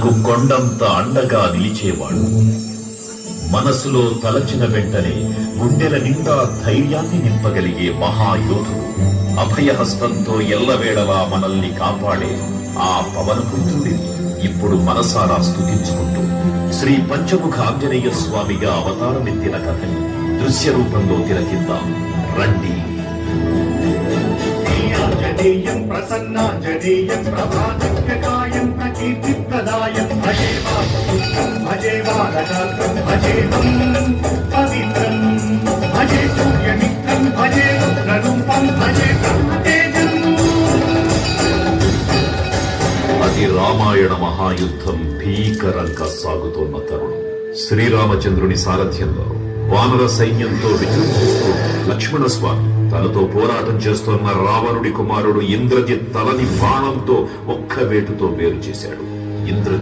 తనకు కొండంత అండగా నిలిచేవాడు. మనసులో తలచిన వెంటనే గుండెల నిండా ధైర్యాన్ని నింపగలిగే మహాయోధుడు. అభయహస్తంతో ఎల్లవేళలా మనల్ని కాపాడే ఆ పవనపుత్రుడిని ఇప్పుడు మనసారా స్తుతించుకుంటూ శ్రీ పంచముఖ ఆంజనేయ స్వామిగా అవతారమెత్తిన కథని దృశ్య రూపంలో తిలకిద్దాం రండి. ఆంజనేయం ప్రసన్నాంజనేయం ప్రభాదివ్యకాయం ప్రకీర్తిప్రదాయం భజే వాసుపుత్రం భజే వారగాత్రం భజేహం పవిత్రం భజే సూర్యమిత్రం భజే రుద్రరూపం భజే బ్రహ్మతేజం. అది రామాయణ మహాయుద్ధం భీకరంగా సాగుతోన్న తరుణం. శ్రీరామచంద్రుని సారథ్యంలో వానర సైన్యంతో విజృంభిస్తూ లక్ష్మణస్వామి తనతో పోరాటం చేస్తున్న రావణుడి కుమారుడు ఇంద్రజిత్ తలని బాణంతో ఒక్క వేటుతో వేరు చేశాడు.